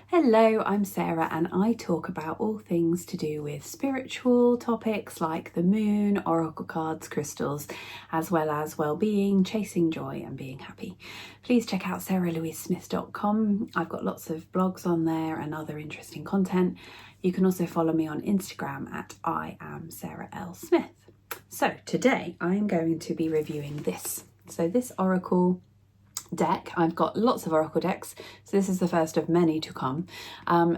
Hello, I'm Sarah and I talk about all things to do with spiritual topics like the moon, oracle cards, crystals, as well as well-being, chasing joy and being happy. Please check out sarahlouisesmith.com. I've got lots of blogs on there and other interesting content. You can also follow me on Instagram at I am Sarah L. Smith. So today I'm going to be reviewing this. So this oracle deck, I've got lots of oracle decks, so this is the first of many to come.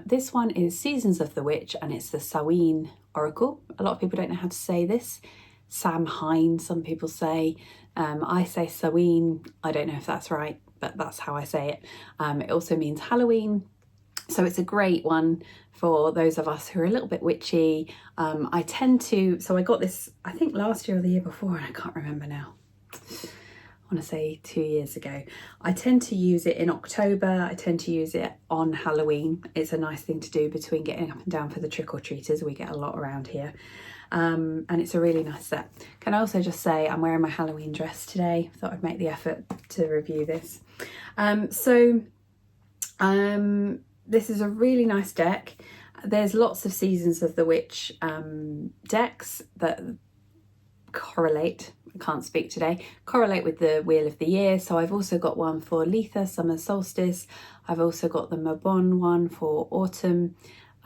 This one is Seasons of the Witch and it's the Samhain Oracle. A lot of people don't know how to say this. Samhain, some people say. I say Samhain. I don't know if that's right, but that's how I say it. It also means Halloween. So it's a great one for those of us who are a little bit witchy. I got this, I think last year or the year before, and I can't remember now. I want to say 2 years ago. I tend to use it in October. I tend to use it on Halloween. It's a nice thing to do between getting up and down for the trick-or-treaters. We get a lot around here. And it's a really nice set. Can I also just say I'm wearing my Halloween dress today. Thought I'd make the effort to review this. This is a really nice deck. There's lots of Seasons of the Witch decks that correlate with the Wheel of the Year. So I've also got one for Letha, summer solstice. I've also got the Mabon one for autumn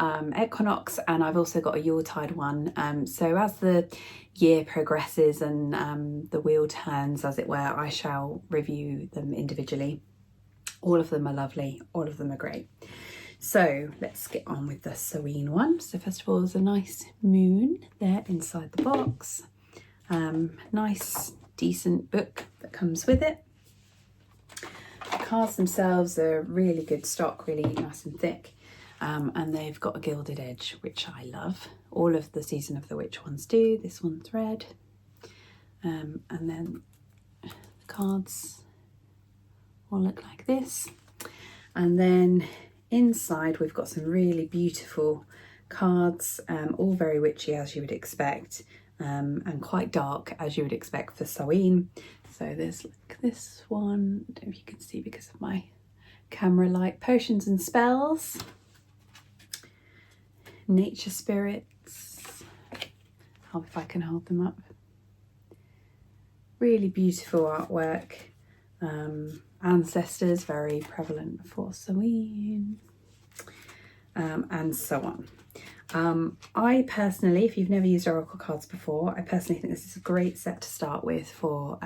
equinox, and I've also got a Yuletide one. So as the year progresses and the wheel turns, as it were, I shall review them individually. All of them are lovely, all of them are great. So let's get on with the Samhain one. So first of all, there's a nice moon there inside the box. Nice decent book that comes with it. The cards themselves are really good stock, really nice and thick, and they've got a gilded edge, which I love. All of the Season of the Witch ones do. This one's red, and then the cards will look like this, and then inside we've got some really beautiful cards, all very witchy as you would expect. And quite dark as you would expect for Samhain. So there's like this one, I don't know if you can see because of my camera light. Potions and Spells, Nature Spirits, if I can hold them up. Really beautiful artwork. Ancestors, very prevalent for Samhain, and so on. I personally, if you've never used oracle cards before, I personally think this is a great set to start with for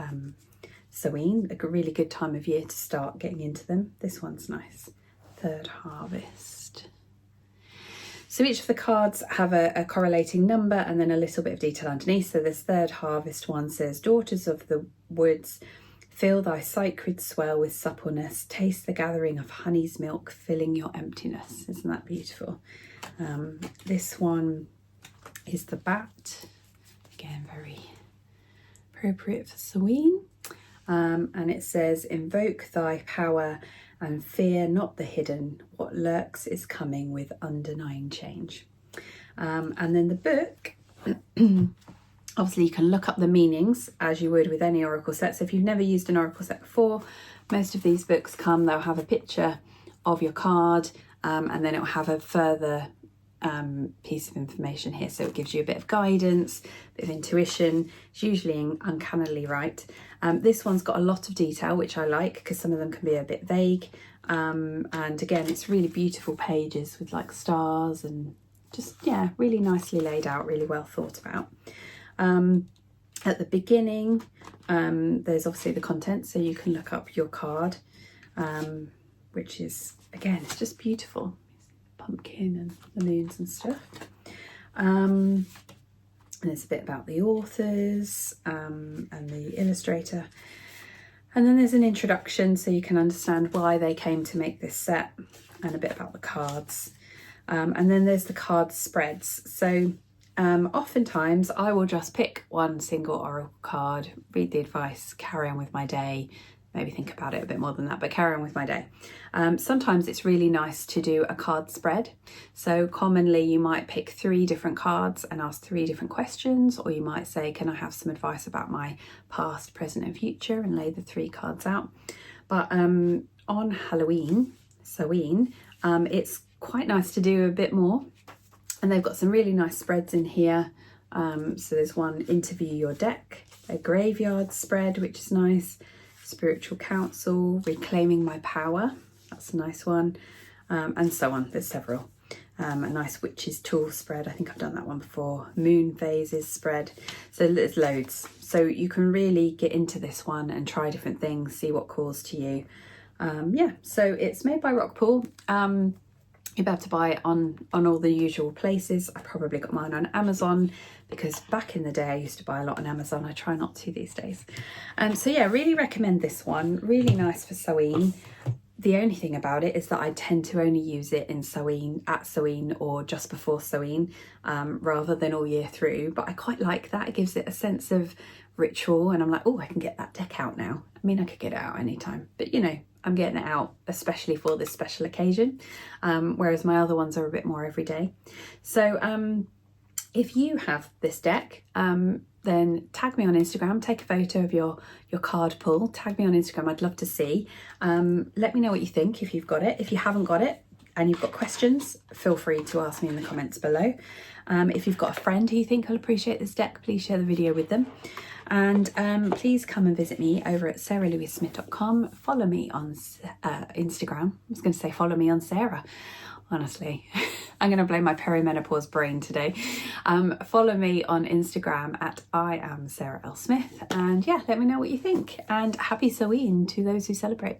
Samhain, a really good time of year to start getting into them. This one's nice. Third Harvest. So each of the cards have a correlating number and then a little bit of detail underneath. So this Third Harvest one says, Daughters of the woods, fill thy sacred swell with suppleness, taste the gathering of honey's milk, filling your emptiness. Isn't that beautiful? This one is the Bat, again very appropriate for Samhain, and it says, invoke thy power and fear not the hidden, what lurks is coming with undenying change. And then the book, obviously you can look up the meanings as you would with any oracle set. So if you've never used an oracle set before, most of these books they'll have a picture of your card, and then it will have a further piece of information here, so it gives you a bit of guidance, a bit of intuition. It's usually uncannily right. This one's got a lot of detail, which I like because some of them can be a bit vague, and again it's really beautiful pages with like stars and just, yeah, really nicely laid out, really well thought about. At the beginning there's obviously the content, so you can look up your card, which is, again, it's just beautiful. Pumpkin and the moons and stuff. And there's a bit about the authors and the illustrator. And then there's an introduction so you can understand why they came to make this set and a bit about the cards. And then there's the card spreads. So oftentimes I will just pick one single oracle card, read the advice, carry on with my day, maybe think about it a bit more than that, but carry on with my day. Sometimes it's really nice to do a card spread. So commonly you might pick 3 different cards and ask 3 different questions, or you might say, can I have some advice about my past, present and future, and lay the 3 cards out. But on Halloween, Samhain, it's quite nice to do a bit more. And they've got some really nice spreads in here. So there's one, Interview Your Deck, a Graveyard spread, which is nice, Spiritual Counsel, Reclaiming My Power, that's a nice one, and so on. There's several. A nice Witch's Tool spread, I think I've done that one before, Moon Phases spread, so there's loads. So you can really get into this one and try different things, see what calls to you. Yeah, so it's made by Rockpool. You'll be able to buy it on all the usual places. I probably got mine on Amazon because back in the day I used to buy a lot on Amazon. I try not to these days. So yeah, really recommend this one. Really nice for sewing. The only thing about it is that I tend to only use it in Samhain, at Samhain, or just before Samhain, rather than all year through. But I quite like that. It gives it a sense of ritual, and I'm like, oh, I can get that deck out now. I mean, I could get it out anytime, but you know, I'm getting it out especially for this special occasion, whereas my other ones are a bit more everyday. So if you have this deck, then tag me on Instagram, take a photo of your card pull, tag me on Instagram, I'd love to see. Let me know what you think if you've got it. If you haven't got it and you've got questions, feel free to ask me in the comments below. If you've got a friend who you think will appreciate this deck, please share the video with them. And please come and visit me over at sarahlouisesmith.com. Follow me on Instagram. I was going to say follow me on Sarah. Honestly, I'm going to blame my perimenopause brain today. Follow me on Instagram at I am Sarah L. Smith. And yeah, let me know what you think. And happy Samhain to those who celebrate.